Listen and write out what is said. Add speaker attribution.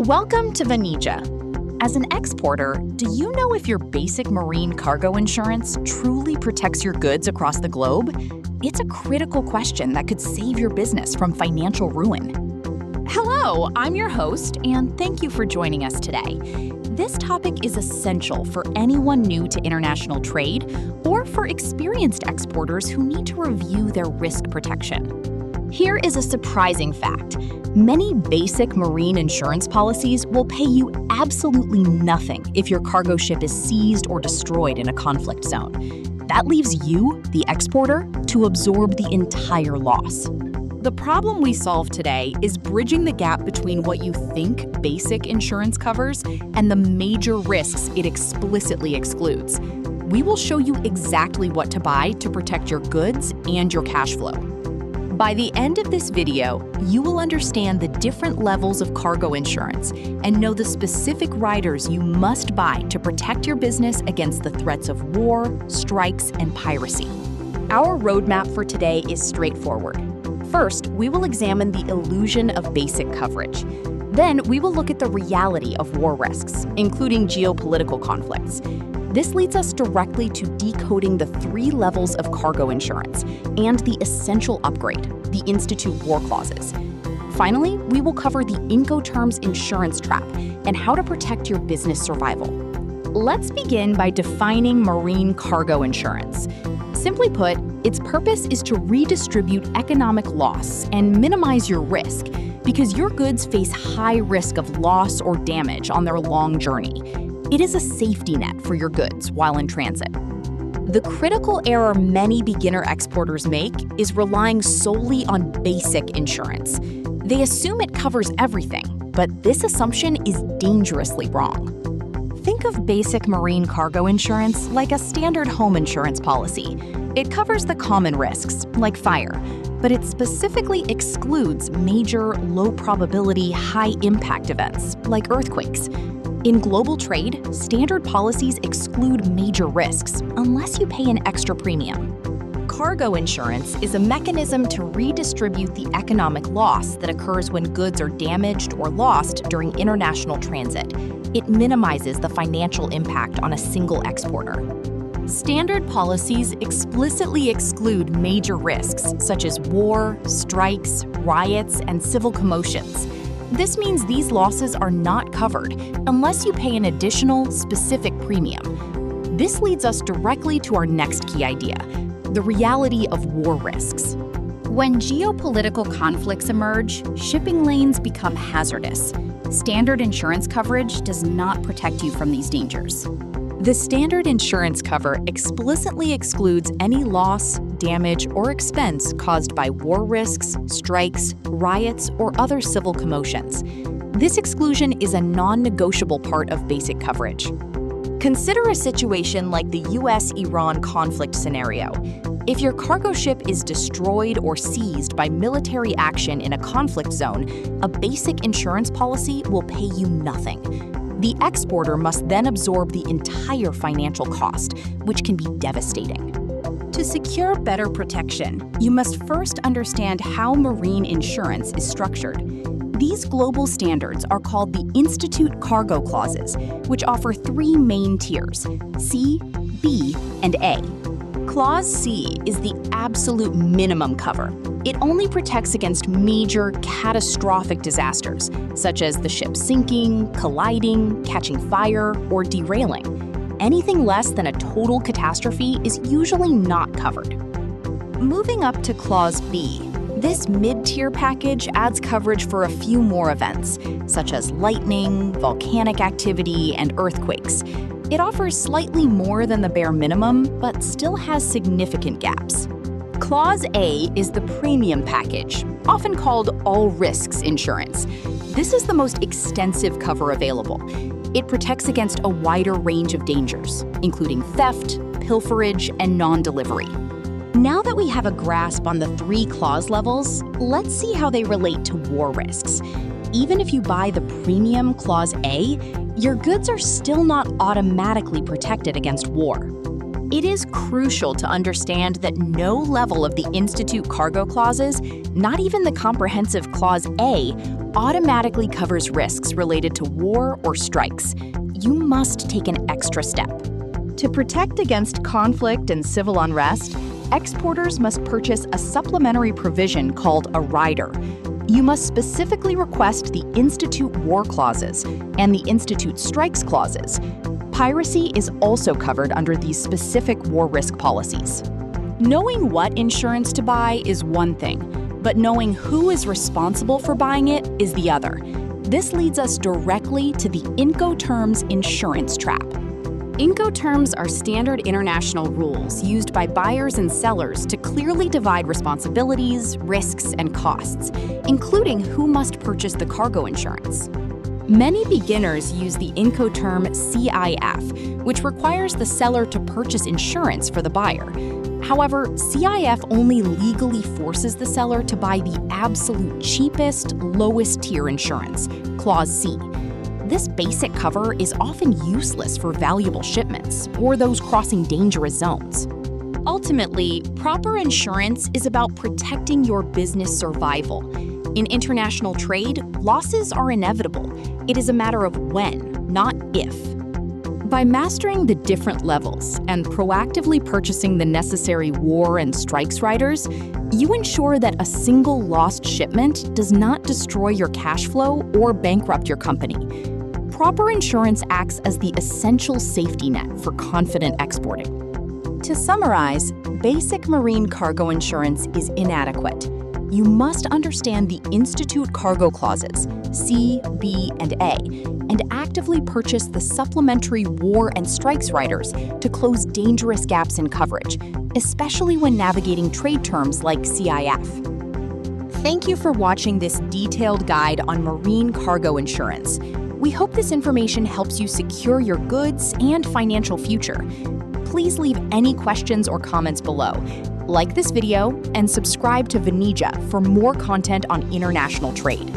Speaker 1: Welcome to Vanijja. As an exporter, do you know if your basic marine cargo insurance truly protects your goods across the globe? It's a critical question that could save your business from financial ruin. Hello, I'm your host, and thank you for joining us today. This topic is essential for anyone new to international trade or for experienced exporters who need to review their risk protection. Here is a surprising fact. Many basic marine insurance policies will pay you absolutely nothing if your cargo ship is seized or destroyed in a conflict zone. That leaves you, the exporter, to absorb the entire loss. The problem we solve today is bridging the gap between what you think basic insurance covers and the major risks it explicitly excludes. We will show you exactly what to buy to protect your goods and your cash flow. By the end of this video, you will understand the different levels of cargo insurance and know the specific riders you must buy to protect your business against the threats of war, strikes, and piracy. Our roadmap for today is straightforward. First, we will examine the illusion of basic coverage. Then, we will look at the reality of war risks, including geopolitical conflicts. This leads us directly to decoding the 3 levels of cargo insurance and the essential upgrade, the Institute War Clauses. Finally, we will cover the Incoterms insurance trap and how to protect your business survival. Let's begin by defining marine cargo insurance. Simply put, its purpose is to redistribute economic loss and minimize your risk because your goods face high risk of loss or damage on their long journey. It is a safety net for your goods while in transit. The critical error many beginner exporters make is relying solely on basic insurance. They assume it covers everything, but this assumption is dangerously wrong. Think of basic marine cargo insurance like a standard home insurance policy. It covers the common risks, like fire, but it specifically excludes major, low-probability, high-impact events, like earthquakes. In global trade, standard policies exclude major risks unless you pay an extra premium. Cargo insurance is a mechanism to redistribute the economic loss that occurs when goods are damaged or lost during international transit. It minimizes the financial impact on a single exporter. Standard policies explicitly exclude major risks such as war, strikes, riots, and civil commotions. This means these losses are not covered unless you pay an additional, specific premium. This leads us directly to our next key idea, the reality of war risks. When geopolitical conflicts emerge, shipping lanes become hazardous. Standard insurance coverage does not protect you from these dangers. The standard insurance cover explicitly excludes any loss, damage, or expense caused by war risks, strikes, riots, or other civil commotions. This exclusion is a non-negotiable part of basic coverage. Consider a situation like the US-Iran conflict scenario. If your cargo ship is destroyed or seized by military action in a conflict zone, a basic insurance policy will pay you nothing. The exporter must then absorb the entire financial cost, which can be devastating. To secure better protection, you must first understand how marine insurance is structured. These global standards are called the Institute Cargo Clauses, which offer 3 main tiers: C, B, and A. Clause C is the absolute minimum cover. It only protects against major, catastrophic disasters, such as the ship sinking, colliding, catching fire, or derailing. Anything less than a total catastrophe is usually not covered. Moving up to Clause B, this mid-tier package adds coverage for a few more events, such as lightning, volcanic activity, and earthquakes. It offers slightly more than the bare minimum, but still has significant gaps. Clause A is the premium package, often called all risks insurance. This is the most extensive cover available. It protects against a wider range of dangers, including theft, pilferage, and non-delivery. Now that we have a grasp on the 3 clause levels, let's see how they relate to war risks. Even if you buy the premium Clause A, your goods are still not automatically protected against war. It is crucial to understand that no level of the Institute Cargo Clauses, not even the comprehensive Clause A automatically covers risks related to war or strikes, you must take an extra step. To protect against conflict and civil unrest, exporters must purchase a supplementary provision called a rider. You must specifically request the Institute War Clauses and the Institute Strikes Clauses. Piracy is also covered under these specific war risk policies. Knowing what insurance to buy is one thing, but knowing who is responsible for buying it is the other. This leads us directly to the Incoterms insurance trap. Incoterms are standard international rules used by buyers and sellers to clearly divide responsibilities, risks, and costs, including who must purchase the cargo insurance. Many beginners use the Incoterm CIF, which requires the seller to purchase insurance for the buyer. However, CIF only legally forces the seller to buy the absolute cheapest, lowest tier insurance, Clause C. This basic cover is often useless for valuable shipments or those crossing dangerous zones. Ultimately, proper insurance is about protecting your business survival. In international trade, losses are inevitable. It is a matter of when, not if. By mastering the different levels and proactively purchasing the necessary war and strikes riders, you ensure that a single lost shipment does not destroy your cash flow or bankrupt your company. Proper insurance acts as the essential safety net for confident exporting. To summarize, basic marine cargo insurance is inadequate. You must understand the Institute cargo clauses, C, B, and A, and actively purchase the supplementary war and strikes riders to close dangerous gaps in coverage, especially when navigating trade terms like CIF. Thank you for watching this detailed guide on marine cargo insurance. We hope this information helps you secure your goods and financial future. Please leave any questions or comments below. Like this video and subscribe to Vanijja for more content on international trade.